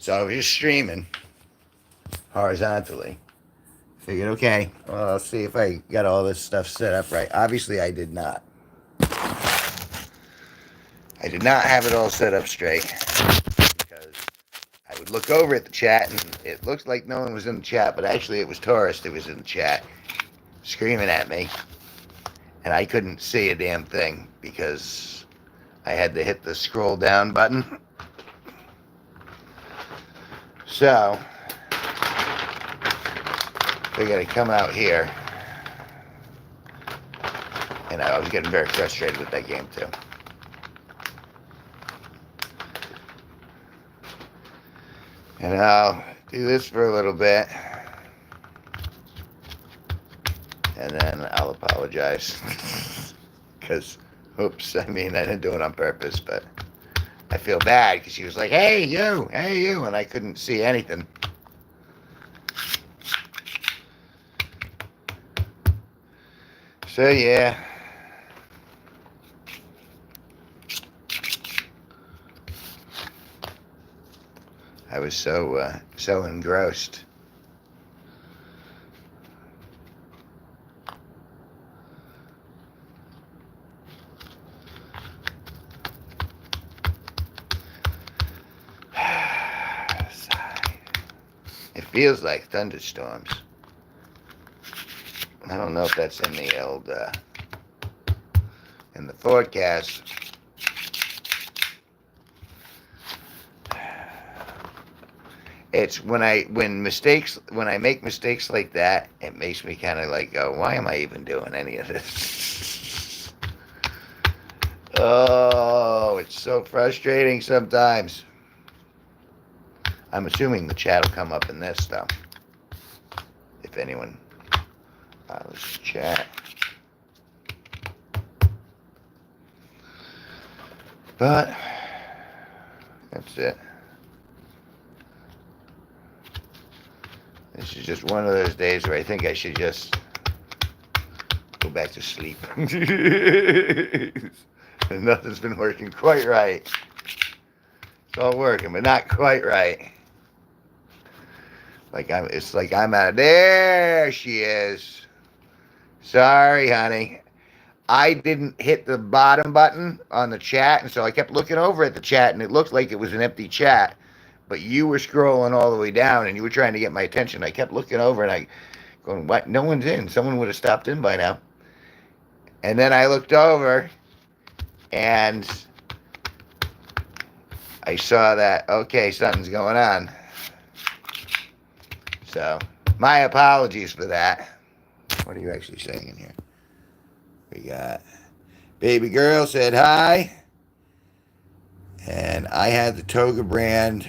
So I was just streaming horizontally. Figured, okay, well, I'll see if I got all this stuff set up right. Obviously, I did not. I did not have it all set up straight because I would look over at the chat and it looked like no one was in the chat, but actually it was Taurus that was in the chat screaming at me, and I couldn't see a damn thing because I had to hit the scroll down button. So we got to come out here, and I was getting very frustrated with that game too. And I'll do this for a little bit, and then I'll apologize. Because, oops, I mean, I didn't do it on purpose, but I feel bad because she was like, hey, you, and I couldn't see anything. So, yeah. I was so engrossed. It feels like thunderstorms. I don't know if that's in the old in the forecast. It's when I make mistakes like that, it makes me kind of like go, why am I even doing any of this? Oh, it's so frustrating sometimes. I'm assuming the chat will come up in this though. If anyone, let's chat. But that's it. This is just one of those days where I think I should just go back to sleep. Nothing's been working quite right. It's all working, but not quite right. It's like I'm out. There she is. Sorry, honey. I didn't hit the bottom button on the chat, and so I kept looking over at the chat, and it looked like it was an empty chat. But you were scrolling all the way down, and you were trying to get my attention. I kept looking over, and I going, what? No one's in. Someone would have stopped in by now. And then I looked over, and I saw that, okay, something's going on. So, my apologies for that. What are you actually saying in here? We got baby girl said hi. And I had the Toga brand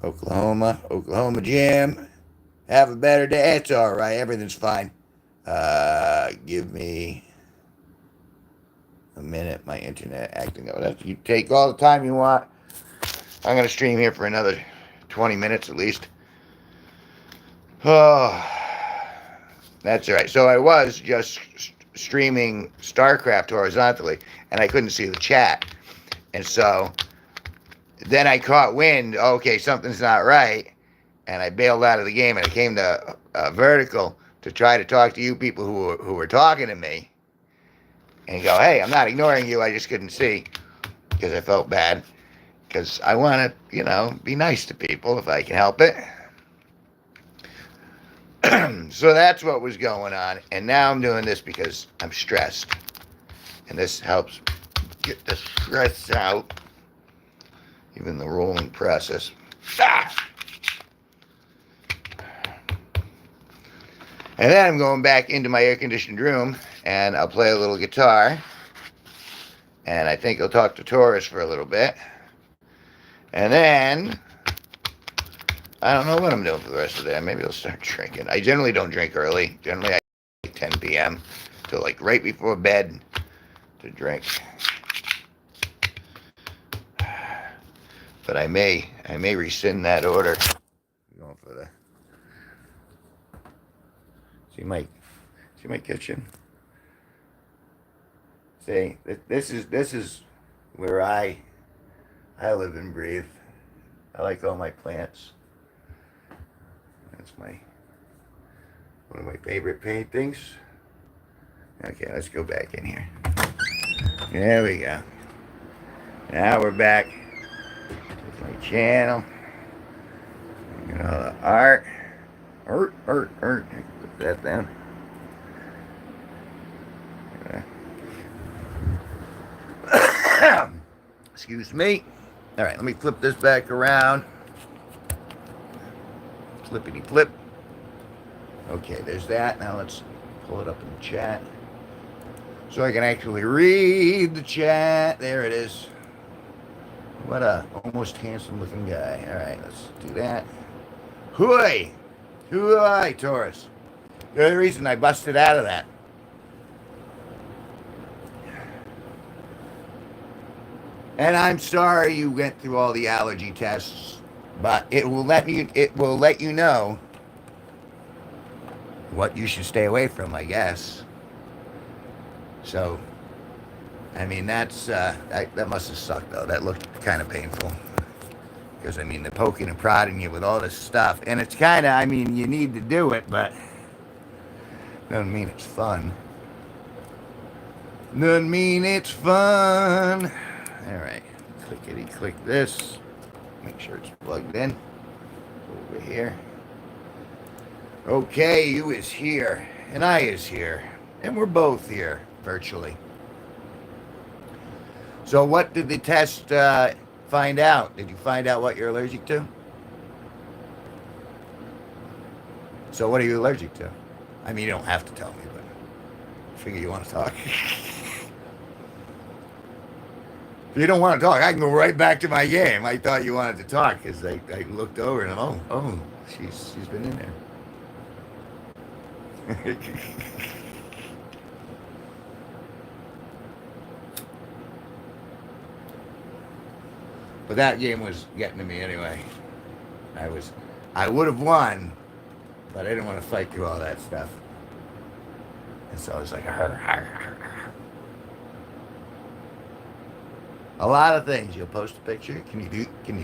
Oklahoma Jam. Have a better day. It's all right. Everything's fine. Give me a minute. My internet acting up. You take all the time you want. I'm going to stream here for another 20 minutes at least. Oh, that's all right. So I was just streaming StarCraft horizontally, and I couldn't see the chat. And so then I caught wind, okay, something's not right, and I bailed out of the game, and I came to vertical to try to talk to you people who were talking to me and go, hey, I'm not ignoring you, I just couldn't see because I felt bad because I want to, be nice to people if I can help it. So that's what was going on, and now I'm doing this because I'm stressed, and this helps get the stress out, even the rolling process. And then I'm going back into my air-conditioned room, and I'll play a little guitar, and I think I'll talk to Taurus for a little bit, and then I don't know what I'm doing for the rest of the day. Maybe I'll start drinking. I generally don't drink early. Generally, I like 10 p.m. till like right before bed to drink. But I may rescind that order. I'm going for the see my kitchen. See, this is where I live and breathe. I like all my plants. That's one of my favorite paintings. Okay, let's go back in here. There we go. Now we're back with my channel. You know, the art. Put that down. Excuse me. All right, let me flip this back around. Flippity flip. Okay, there's that. Now let's pull it up in the chat so I can actually read the chat. There it is. What a almost handsome looking guy. All right, let's do that. Hooey! Hooey, Taurus. The only reason I busted out of that. And I'm sorry you went through all the allergy tests, but it will let you know what you should stay away from, I guess. So, I mean, that must have sucked though. That looked kind of painful. Because, I mean, they're poking and prodding you with all this stuff. And it's kind of, I mean, you need to do it, but doesn't mean it's fun. Doesn't mean it's fun. All right. Click this. Make sure it's plugged in. Over here. Okay, you is here. And I is here. And we're both here, virtually. So what did the test find out? Did you find out what you're allergic to? So what are you allergic to? I mean, you don't have to tell me, but I figure you want to talk. If you don't want to talk, I can go right back to my game. I thought you wanted to talk because I looked over and oh, she's been in there. But that game was getting to me anyway. I would have won, but I didn't want to fight through all that stuff. And so I was like, a lot of things. You'll post a picture. Can you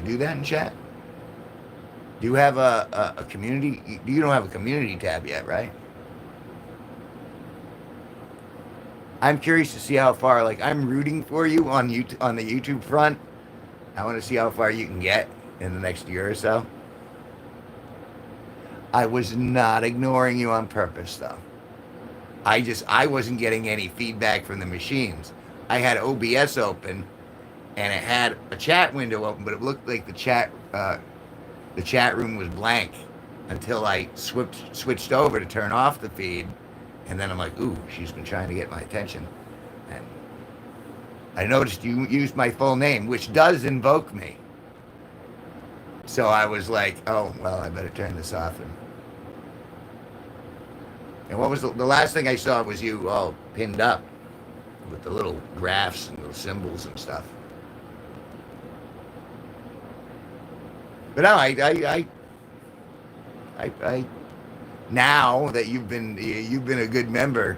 do that in chat? Do you have a community? You don't have a community tab yet, right? I'm curious to see how far. Like, I'm rooting for you on the YouTube front. I want to see how far you can get in the next year or so. I was not ignoring you on purpose, though. I wasn't getting any feedback from the machines. I had OBS open, and it had a chat window open, but it looked like the chat room was blank until I switched over to turn off the feed, and then I'm like, ooh, she's been trying to get my attention. And I noticed you used my full name, which does invoke me. So I was like, oh, well, I better turn this off. And what was the last thing I saw was you all pinned up with the little graphs and little symbols and stuff. But no, I now that you've been a good member,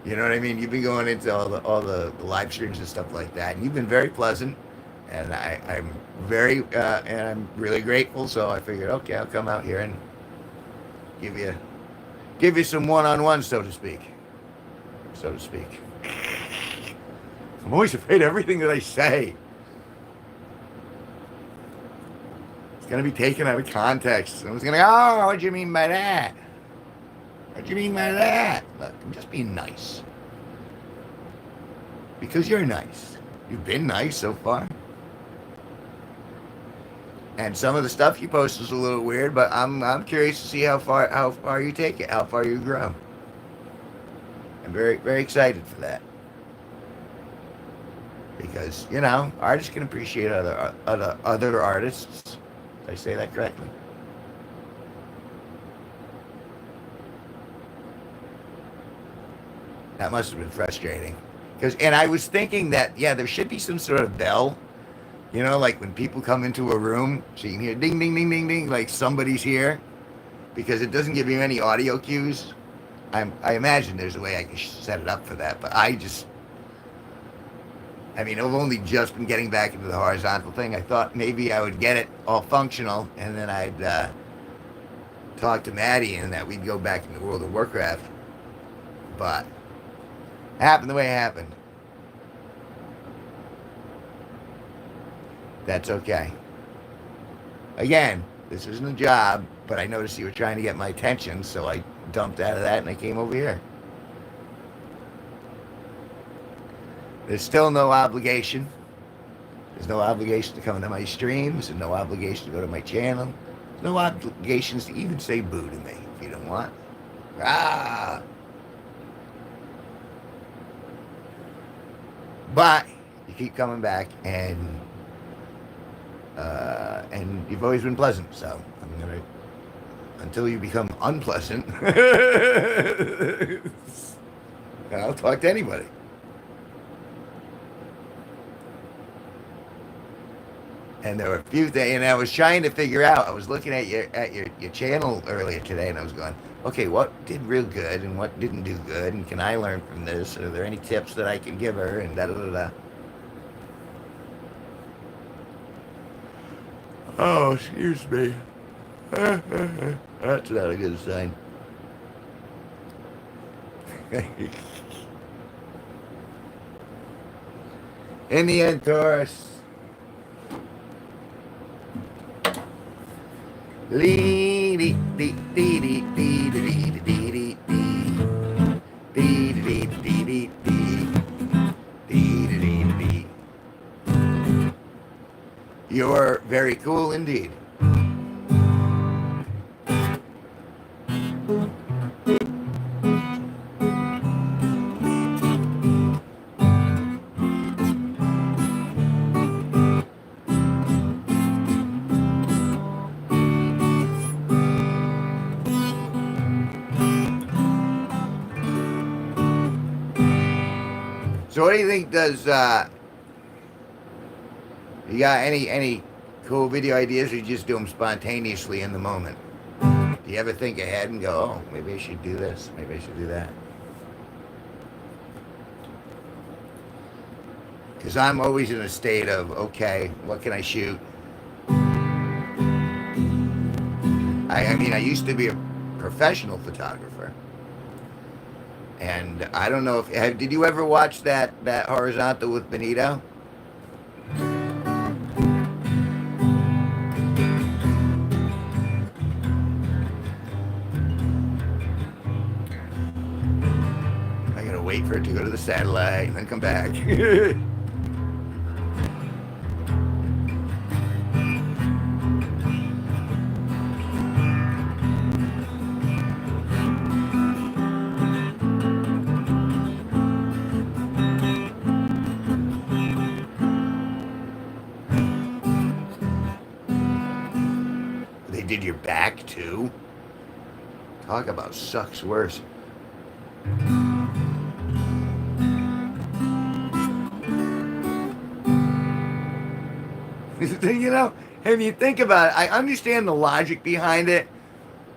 you know what I mean? You've been going into all the live streams and stuff like that, and you've been very pleasant, and I'm really grateful. So I figured, okay, I'll come out here and give you some one-on-one, so to speak. I'm always afraid of everything that I say. It's gonna be taken out of context. Someone's gonna go, oh, what do you mean by that? What do you mean by that? Look, I'm just being nice. Because you're nice. You've been nice so far. And some of the stuff you post is a little weird, but I'm curious to see how far you take it, how far you grow. I'm very, very excited for that. Because, you know, artists can appreciate other artists. Did I say that correctly? That must have been frustrating. And I was thinking that, yeah, there should be some sort of bell, you know, like when people come into a room, so you can hear ding, ding, ding, ding, ding, like somebody's here, because it doesn't give you any audio cues. I imagine there's a way I can set it up for that, but I mean, I've only just been getting back into the horizontal thing. I thought maybe I would get it all functional, and then I'd talk to Maddie, and that we'd go back into World of Warcraft. But it happened the way it happened. That's okay. Again, this isn't a job, but I noticed you were trying to get my attention, so I dumped out of that and I came over here. There's still no obligation. There's no obligation to come to my streams. There's no obligation to go to my channel. There's no obligations to even say boo to me if you don't want. Ah! But you keep coming back, and you've always been pleasant. So I'm gonna, until you become unpleasant, I'll talk to anybody. And there were a few things, and I was trying to figure out. I was looking at your channel earlier today, and I was going, okay, what did real good and what didn't do good, and can I learn from this? Are there any tips that I can give her? And da da da da. Oh, excuse me. That's not a good sign. In the end, Taurus. You're very cool indeed. So what do you think does, you got any cool video ideas, or you just do them spontaneously in the moment? Do you ever think ahead and go, oh, maybe I should do this, maybe I should do that? Because I'm always in a state of, okay, what can I shoot? I mean, I used to be a professional photographer. And I don't know if, did you ever watch that horizontal with Benito? I gotta wait for it to go to the satellite and then come back. Did your back too? Talk about sucks worse. You know, if you think about it, I understand the logic behind it,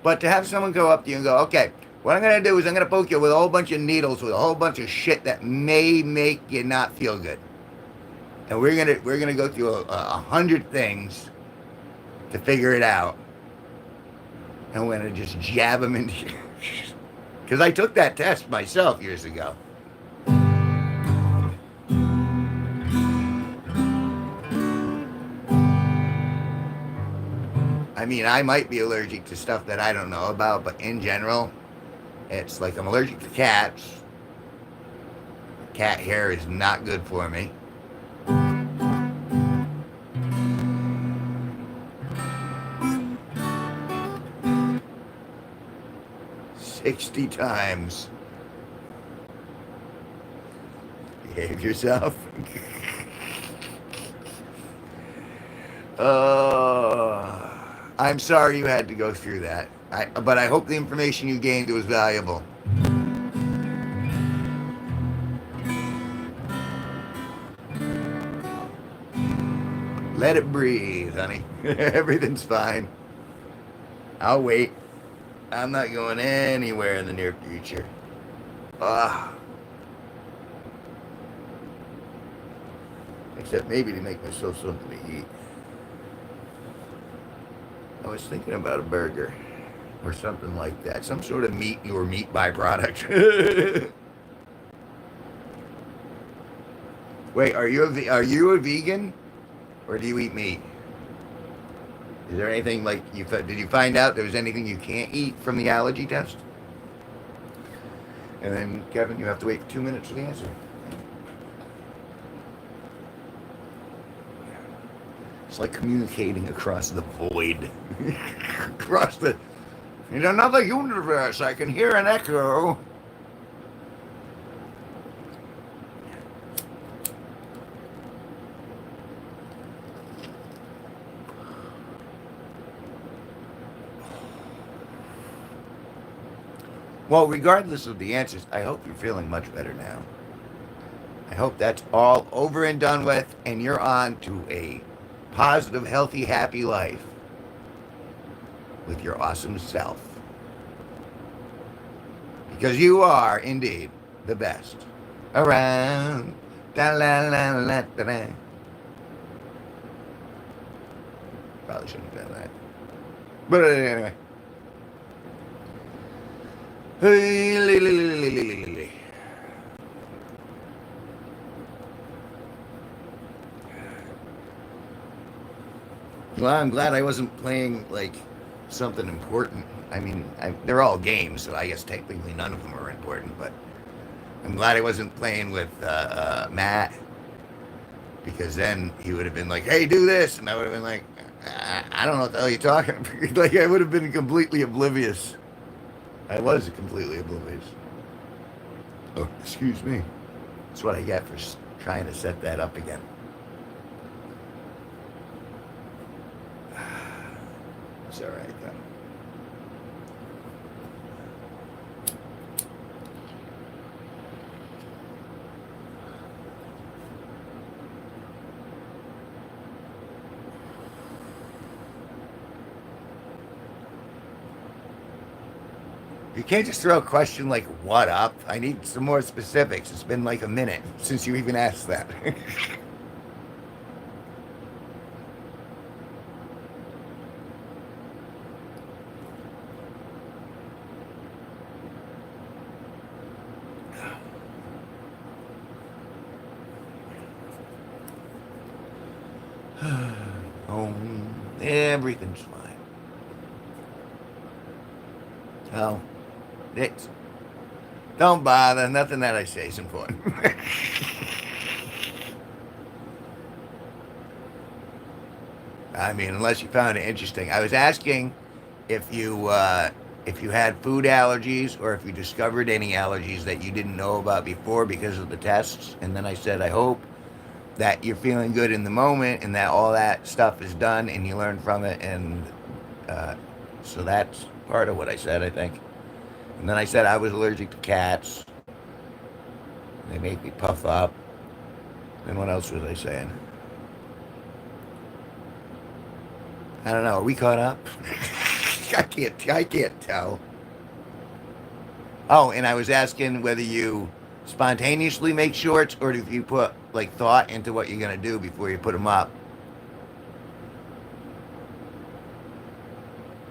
but to have someone go up to you and go, okay, what I'm gonna do is I'm gonna poke you with a whole bunch of needles, with a whole bunch of shit that may make you not feel good, and we're gonna go through 100 things to figure it out. And we're going to just jab them into you. Because I took that test myself years ago. I mean, I might be allergic to stuff that I don't know about, but in general, it's like I'm allergic to cats. Cat hair is not good for me. 60 times. Behave yourself. I'm sorry you had to go through that. But I hope the information you gained was valuable. Let it breathe, honey. Everything's fine. I'll wait. I'm not going anywhere in the near future. except maybe to make myself something to eat. I was thinking about a burger or something like that, some sort of meat or meat byproduct. Wait, are you a vegan, or do you eat meat? Is there anything like did you find out there was anything you can't eat from the allergy test? And then Kevin, you have to wait 2 minutes for the answer. It's like communicating across the void, across the in another universe. I can hear an echo. Well, regardless of the answers, I hope you're feeling much better now. I hope that's all over and done with, and you're on to a positive, healthy, happy life with your awesome self. Because you are indeed the best around. Da la la la da da. Probably shouldn't have done that. But anyway. Well, I'm glad I wasn't playing like something important. I mean, they're all games, so I guess technically none of them are important. But I'm glad I wasn't playing with Matt, because then he would have been like, "Hey, do this," and I would have been like, "I don't know what the hell you're talking about." Like I would have been completely oblivious. I was completely oblivious. Oh, excuse me. That's what I get for trying to set that up again. It's all right, though. You can't just throw a question like, what up? I need some more specifics. It's been like a minute since you even asked that. Oh, everything's fine. Oh, it's, don't bother. Nothing that I say is important. I mean, unless you found it interesting. I was asking if you had food allergies, or if you discovered any allergies that you didn't know about before because of the tests. And then I said, I hope that you're feeling good in the moment, and that all that stuff is done and you learn from it. And so that's part of what I said, I think. And then I said I was allergic to cats. They make me puff up. And what else was I saying? I don't know. Are we caught up? I can't tell. Oh, and I was asking whether you spontaneously make shorts, or if you put like thought into what you're gonna do before you put them up.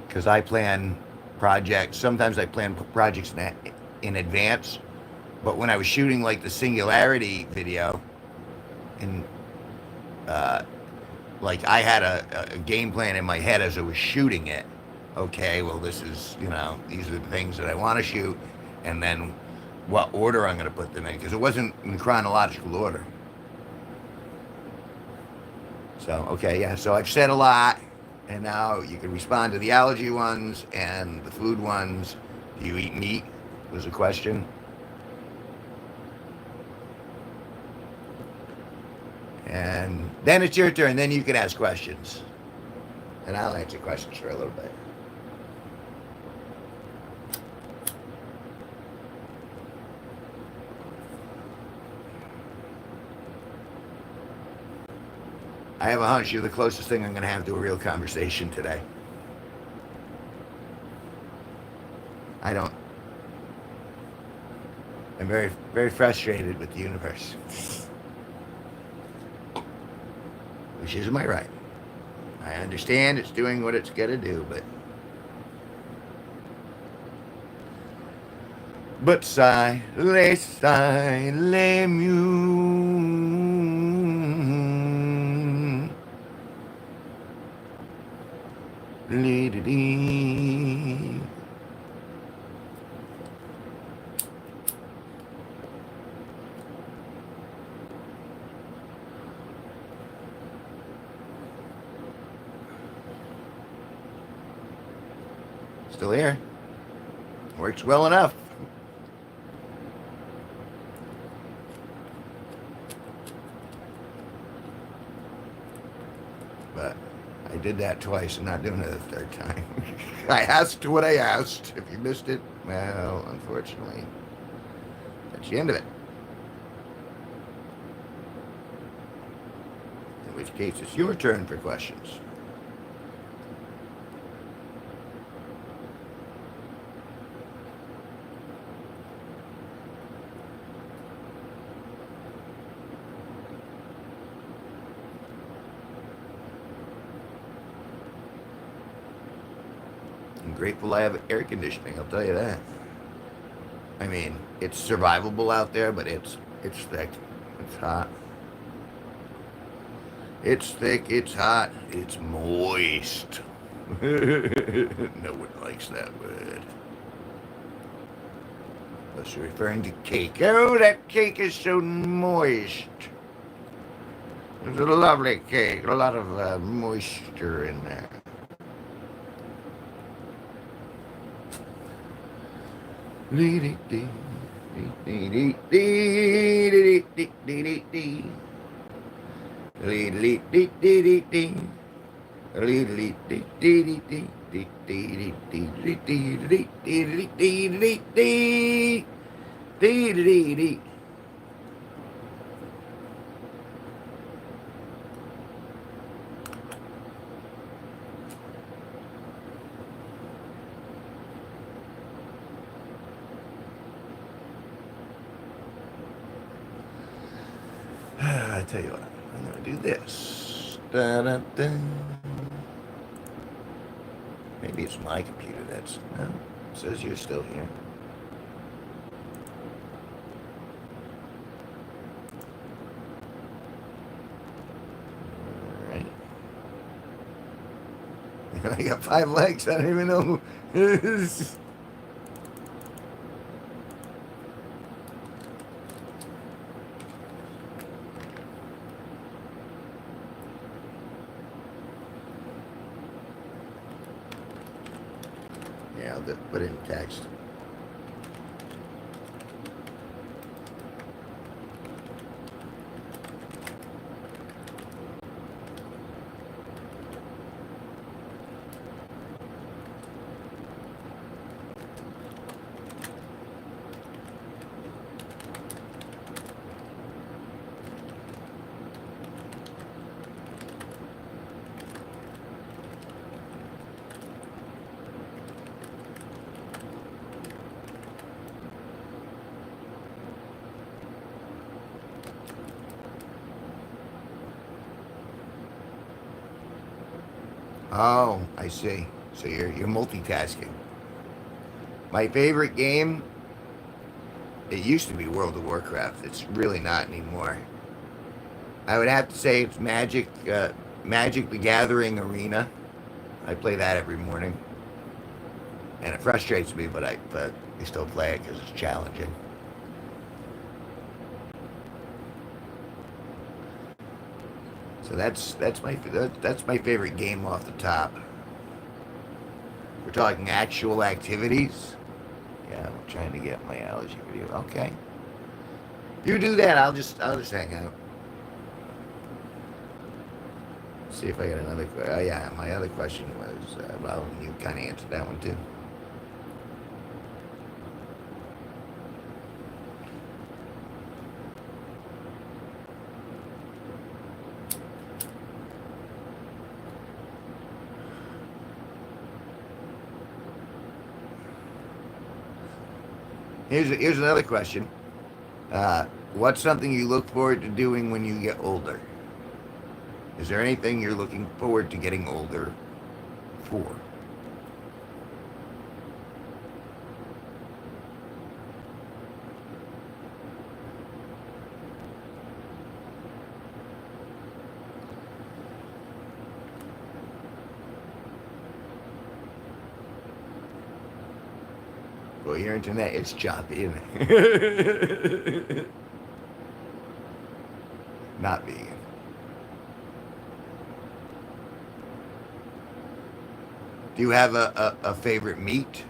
Because I plan projects. Sometimes I plan projects in advance. But when I was shooting like the Singularity video, and like I had a game plan in my head as I was shooting it. Okay, well this is, these are the things that I want to shoot, and then what order I'm going to put them in, because it wasn't in chronological order. So, okay, yeah, so I've said a lot, and now you can respond to the allergy ones and the food ones. Do you eat meat? Was a question. And then it's your turn, then you can ask questions. And I'll answer questions for a little bit. I have a hunch you're the closest thing I'm going to have to a real conversation today. I don't. I'm very, very frustrated with the universe. which is my right. I understand it's doing what it's got to do, but silence mu. Lee-dee-dee. Still here. Works well enough. But I did that twice and not doing it a third time. I asked what I asked. If you missed it, well, unfortunately, that's the end of it. In which case, it's your turn for questions. I'm grateful I have air conditioning, I'll tell you that. I mean, it's survivable out there, but it's thick. It's hot. It's thick, it's hot, it's moist. No one likes that word. Unless you're referring to cake. Oh, that cake is so moist. It's a lovely cake, a lot of moisture in there. I tell you what, I'm gonna do this. Da-da-da. Maybe it's my computer that's no. It says you're still here. All right. I got 5 legs. I don't even know who. Yeah, I'll put it in text. Oh, I see. So you're multitasking. My favorite game, it used to be World of Warcraft. It's really not anymore. I would have to say it's Magic the Gathering Arena. I play that every morning. And it frustrates me, but I still play it because it's challenging. So that's my favorite game off the top. We're talking actual activities. Yeah, I'm trying to get my allergy video. Okay, you do that. I'll just hang out. See if I got another. Oh yeah, my other question was well, you kind of answered that one too. Here's another question. What's something you look forward to doing when you get older? Is there anything you're looking forward to getting older for? Well, your internet, it's choppy, isn't it? Not vegan. Do you have a favorite meat?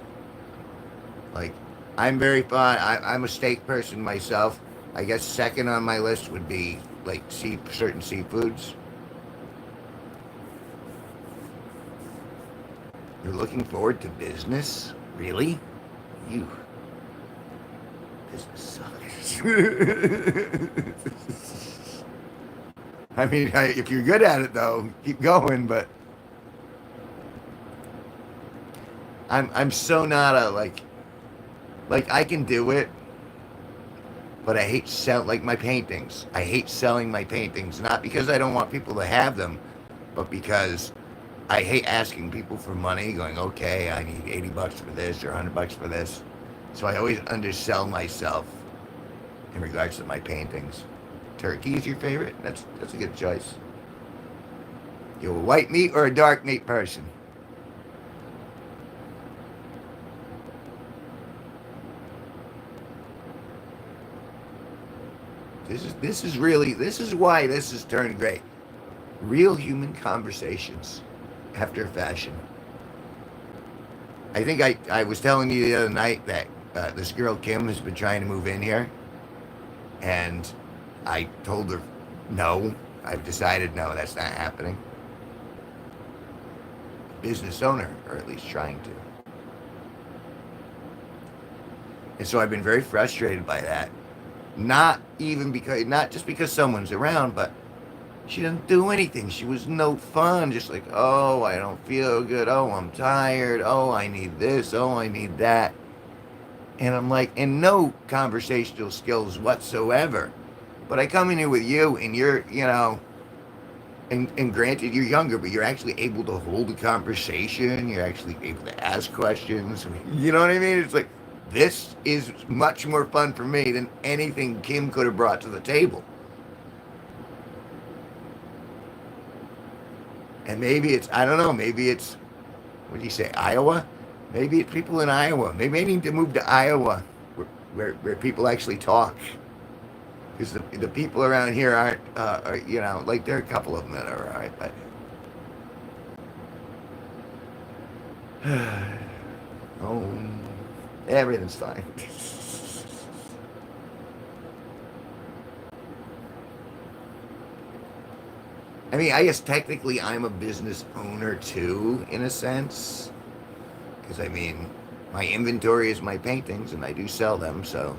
Like, I'm very fond. I'm a steak person myself. I guess second on my list would be like certain seafoods. You're looking forward to business? Really? You. Business sucks. I mean, if you're good at it though, keep going. But I'm so not a like I can do it, but I hate like my paintings. I hate selling my paintings, not because I don't want people to have them, but because I hate asking people for money, going, okay, I need $80 for this or $100 for this. So I always undersell myself in regards to my paintings. Turkey is your favorite? That's a good choice. You a white meat or a dark meat person? This is why this has turned great. Real human conversations after fashion. I think I was telling you the other night that this girl Kim has been trying to move in here, and I told her no. I've decided no, that's not happening. Business owner, or at least trying to. And so I've been very frustrated by that. Not just because someone's around, but she didn't do anything. She was no fun. Just like, oh, I don't feel good. Oh, I'm tired. Oh, I need this. Oh, I need that. And I'm like, and no conversational skills whatsoever. But I come in here with you, and you're, and granted, you're younger, but you're actually able to hold a conversation. You're actually able to ask questions. You know what I mean? It's like, this is much more fun for me than anything Kim could have brought to the table. And maybe it's, I don't know, maybe it's, what do you say, Iowa? Maybe it's people in Iowa. Maybe I need to move to Iowa where people actually talk. Because the people around here aren't, like there are a couple of them that are all right, but. Oh, everything's fine. I mean, I guess technically I'm a business owner too, in a sense. Because, I mean, my inventory is my paintings and I do sell them, so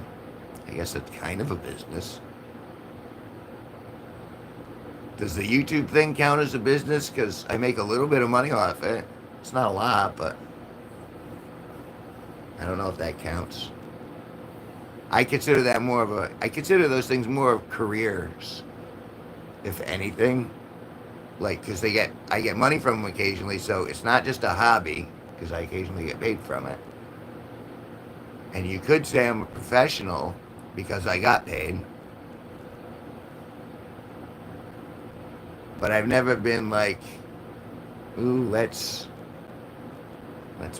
I guess it's kind of a business. Does the YouTube thing count as a business? Because I make a little bit of money off it. It's not a lot, but I don't know if that counts. I consider I consider those things more of careers, if anything. Like, because I get money from them occasionally, so it's not just a hobby, because I occasionally get paid from it. And you could say I'm a professional because I got paid. But I've never been like, ooh, let's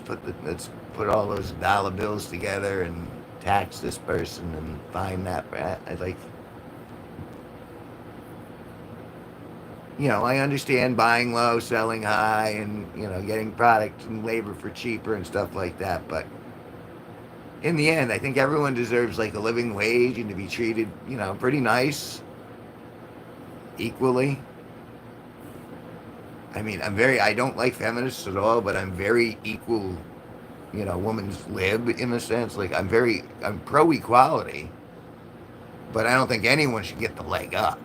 put all those dollar bills together and tax this person and find that. I like, I understand buying low, selling high, and getting product and labor for cheaper and stuff like that. But in the end, I think everyone deserves like a living wage and to be treated, pretty nice, equally. I mean, I don't like feminists at all, but I'm very equal, woman's lib in a sense. Like, I'm pro equality, but I don't think anyone should get the leg up.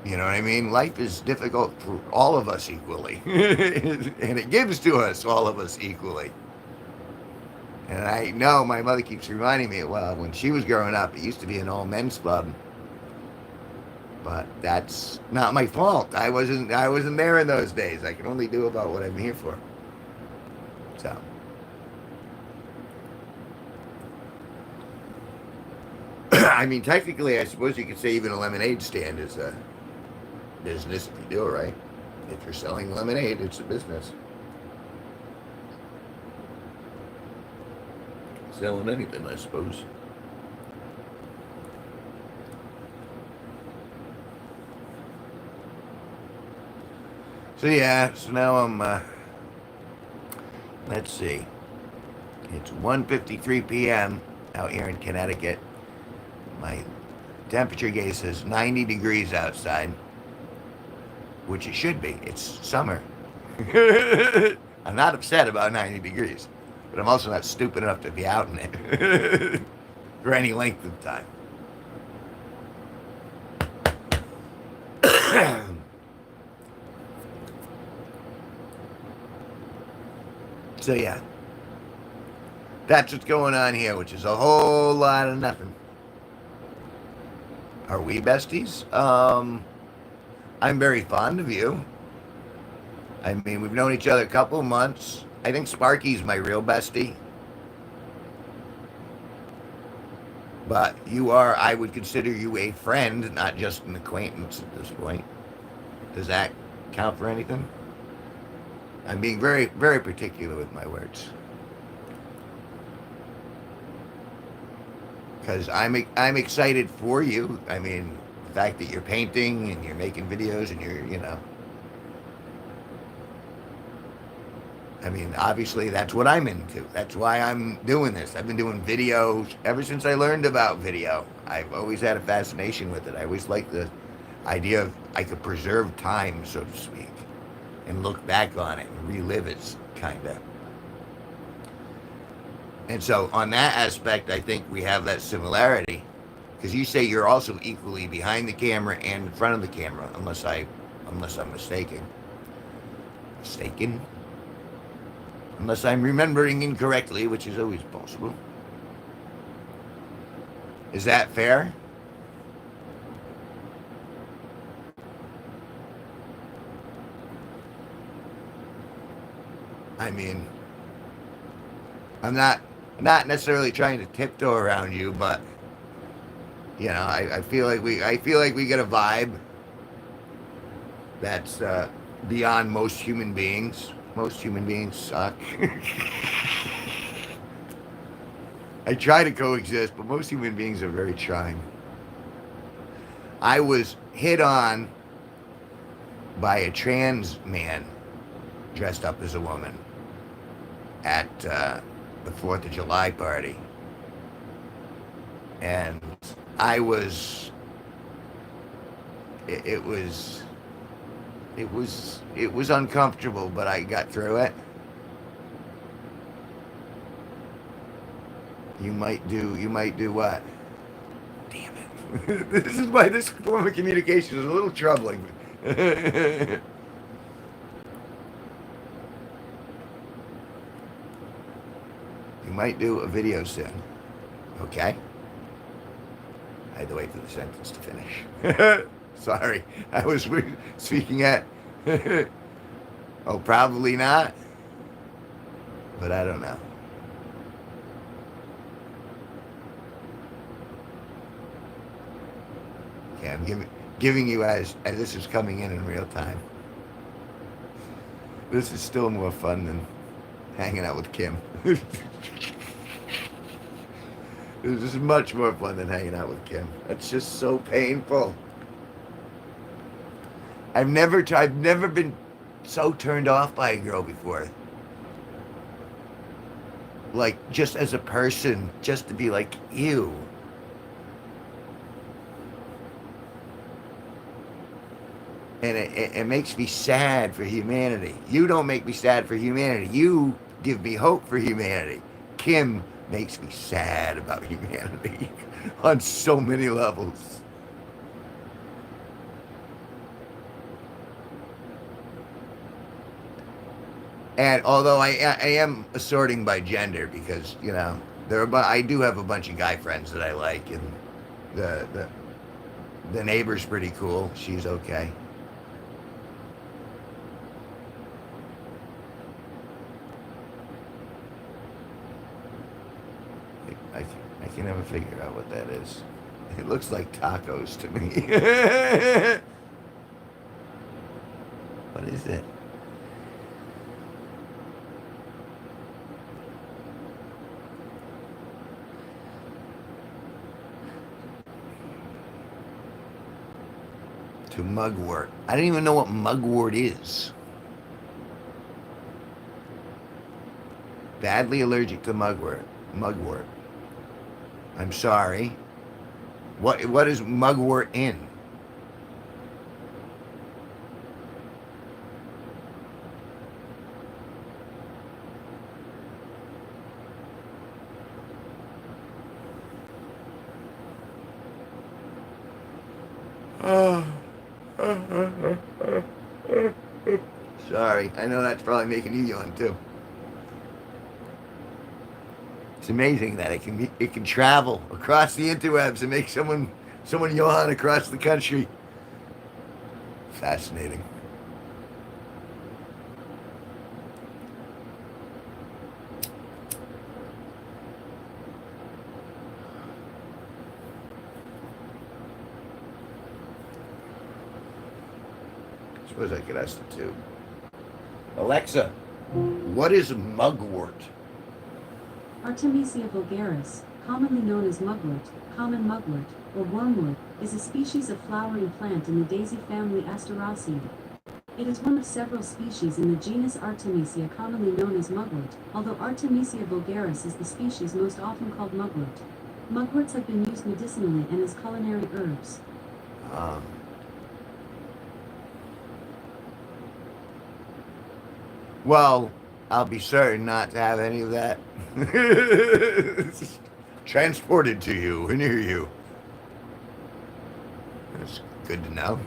You know what I mean? Life is difficult for all of us equally, and it gives to us, all of us equally. And I know my mother keeps reminding me, well, when she was growing up, it used to be an all men's club. But that's not my fault. I wasn't there in those days. I can only do about what I'm here for. So I mean, technically, I suppose you could say even a lemonade stand is a business if you do it right. If you're selling lemonade, it's a business. Selling anything, I suppose. So yeah, so now I'm. Let's see. It's 1:53 p.m. out here in Connecticut. My temperature gauge says 90 degrees outside, which it should be. It's summer. I'm not upset about 90 degrees, but I'm also not stupid enough to be out in it for any length of time. So yeah, that's what's going on here, which is a whole lot of nothing. Are we besties? I'm very fond of you. I mean, we've known each other a couple of months. I think Sparky's my real bestie. But you are, I would consider you a friend, not just an acquaintance at this point. Does that count for anything? I'm being very, very particular with my words. Because I'm excited for you. I mean, the fact that you're painting and you're making videos and you're. I mean, obviously that's what I'm into. That's why I'm doing this. I've been doing videos ever since I learned about video. I've always had a fascination with it. I always liked the idea of I could preserve time, so to speak, and look back on it and relive it, kind of. And so, on that aspect, I think we have that similarity. Because you say you're also equally behind the camera and in front of the camera, unless I'm mistaken. Mistaken? Unless I'm remembering incorrectly, which is always possible. Is that fair? I mean, I'm not necessarily trying to tiptoe around you, but I feel like we get a vibe that's beyond most human beings. Most human beings suck. I try to coexist, but most human beings are very trying. I was hit on by a trans man dressed up as a woman at the 4th of July party. And I was, it was uncomfortable, but I got through it. You might do what? Damn it. This is why this form of communication is a little troubling. You might do a video soon. Okay? I had to wait for the sentence to finish. Sorry, I was speaking at. Oh, probably not. But I don't know. Okay, I'm giving you as this is coming in real time. This is still more fun than hanging out with Kim. This is much more fun than hanging out with Kim. That's just so painful. I've never been so turned off by a girl before. Like, just as a person, just to be like, ew. And it makes me sad for humanity. You don't make me sad for humanity. You give me hope for humanity. Kim makes me sad about humanity on so many levels. And although I am assorting by gender, because I do have a bunch of guy friends that I like, and The neighbor's pretty cool. She's okay. I, I can never figure out what that is. It looks like tacos to me. What is it? To mugwort. I don't even know what mugwort is. Badly allergic to mugwort. Mugwort. I'm sorry. What is mugwort in? Sorry, I know that's probably making you yawn too. It's amazing that it can travel across the interwebs and make someone yawn across the country. Fascinating. Suppose I could ask the two. Alexa, what is mugwort? Artemisia vulgaris, commonly known as mugwort, common mugwort, or wormwood, is a species of flowering plant in the daisy family Asteraceae. It is one of several species in the genus Artemisia commonly known as mugwort, although Artemisia vulgaris is the species most often called mugwort. Mugworts have been used medicinally and as culinary herbs. Well, I'll be certain not to have any of that transported to you and near you. That's good to know.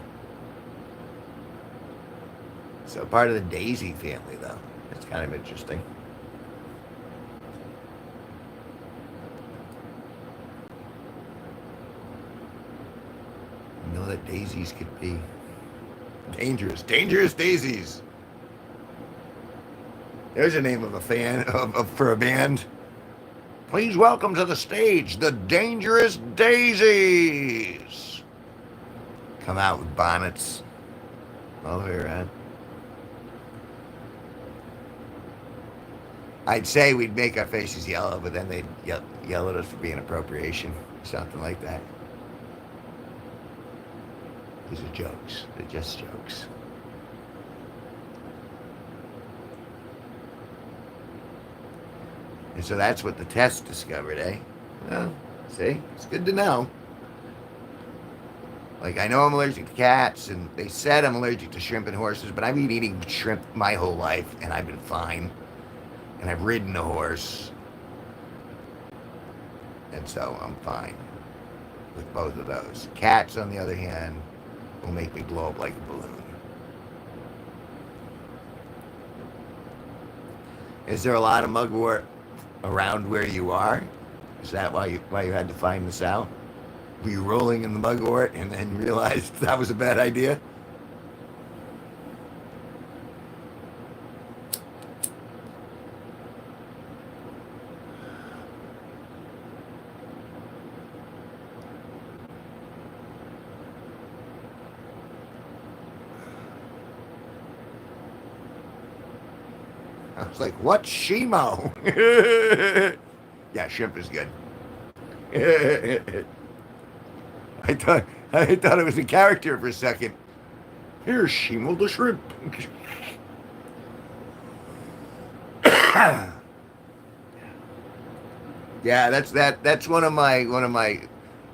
So part of the daisy family, though. That's kind of interesting. You know that daisies could be dangerous. Dangerous daisies. There's a name of a for a band. Please welcome to the stage the Dangerous Daisies. Come out with bonnets all the way around. I'd say we'd make our faces yellow, but then they'd yell at us for being appropriation, something like that. These are jokes. They're just jokes. And so that's what the test discovered, eh? Well, see, it's good to know. Like, I know I'm allergic to cats, and they said I'm allergic to shrimp and horses, but I've been eating shrimp my whole life, and I've been fine. And I've ridden a horse. And so I'm fine with both of those. Cats, on the other hand, will make me blow up like a balloon. Is there a lot of mugwort around where you are? Is that why you had to find this out? Were you rolling in the mugwort and then realized that was a bad idea? I was like, what's Shimo? Yeah, shrimp is good. I thought it was a character for a second. Here's Shimo the shrimp. Yeah, that's one of my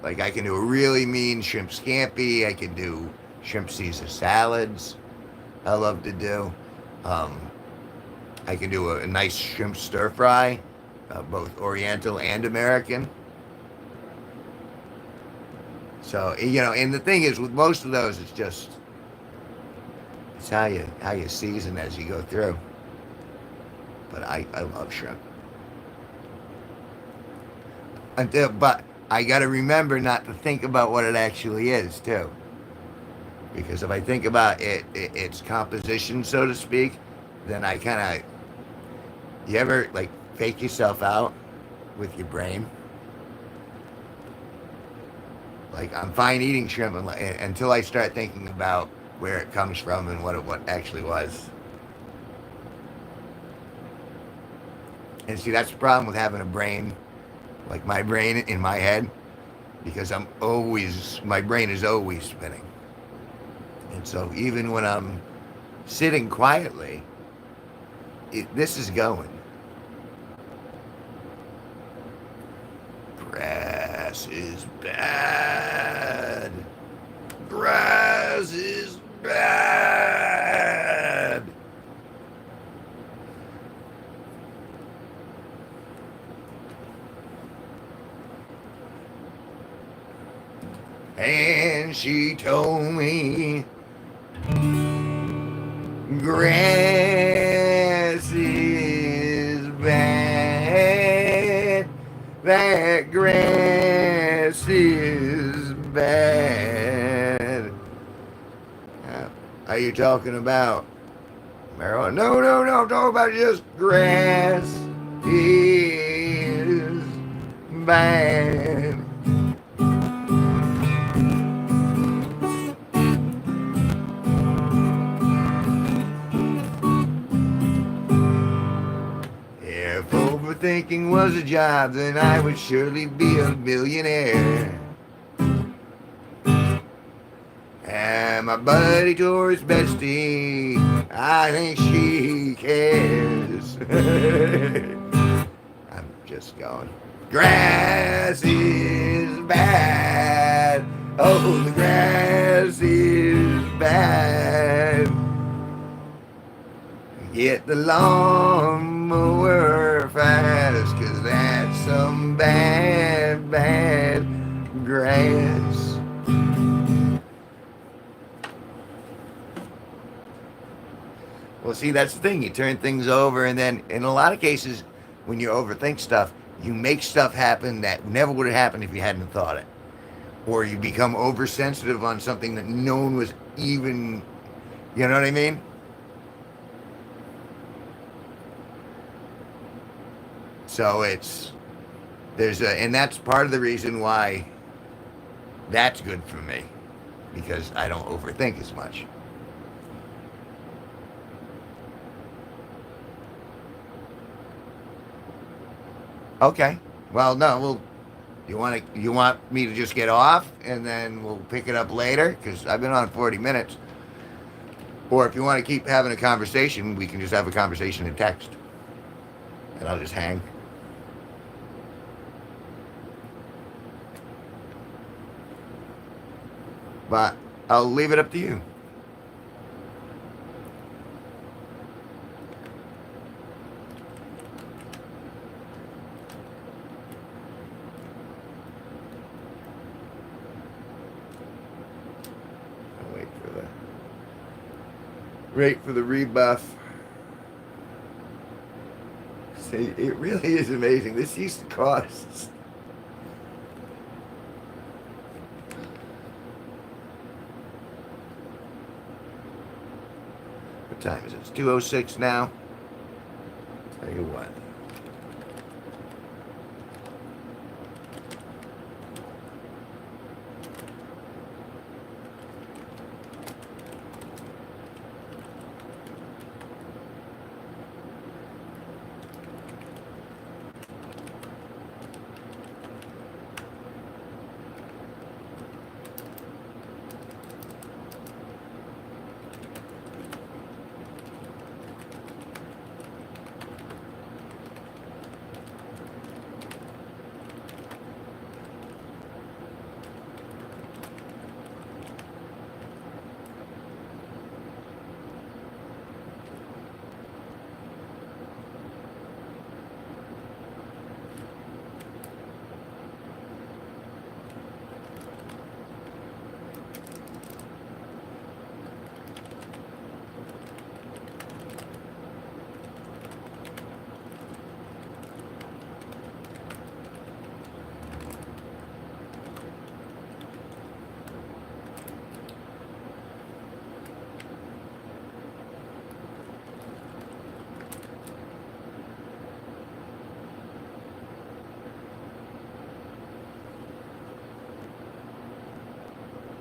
like, I can do a really mean shrimp scampi. I can do shrimp Caesar salads. I love to do. I can do a nice shrimp stir fry, both Oriental and American. So, and the thing is, with most of those, it's how you season as you go through. But I love shrimp. But I got to remember not to think about what it actually is, too. Because if I think about its composition, so to speak, then I kind of. You ever, like, fake yourself out with your brain? Like, I'm fine eating shrimp until I start thinking about where it comes from and what actually was. And see, that's the problem with having a brain, like my brain in my head, because my brain is always spinning. And so even when I'm sitting quietly, this is going. Grass is bad. Grass is bad. And she told me grass is bad. That grass is bad. Are you talking about marijuana? No, no, no. I'm talking about just grass is bad. If overthinking was a job, then I would surely be a millionaire. And my buddy told his bestie, I think she cares. I'm just going. Grass is bad. Oh, the grass is bad. Get the lawnmower fast, 'cause that's some bad, bad grass. Well, see, that's the thing. You turn things over, and then in a lot of cases, when you overthink stuff, you make stuff happen that never would have happened if you hadn't thought it. Or you become oversensitive on something that no one was even, you know what I mean? So and that's part of the reason why that's good for me, because I don't overthink as much. Okay. Well, no. Well, you want me to just get off and then we'll pick it up later because I've been on 40 minutes. Or if you want to keep having a conversation, we can just have a conversation in text, and I'll just hang. But I'll leave it up to you. Wait for the rebuff. See, it really is amazing. This used to cost. What time is it? It's 2:06 now. Tell you what.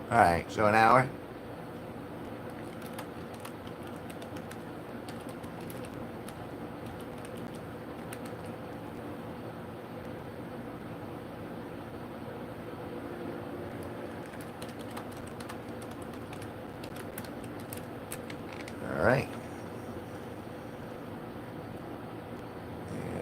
All right, so an hour. All right.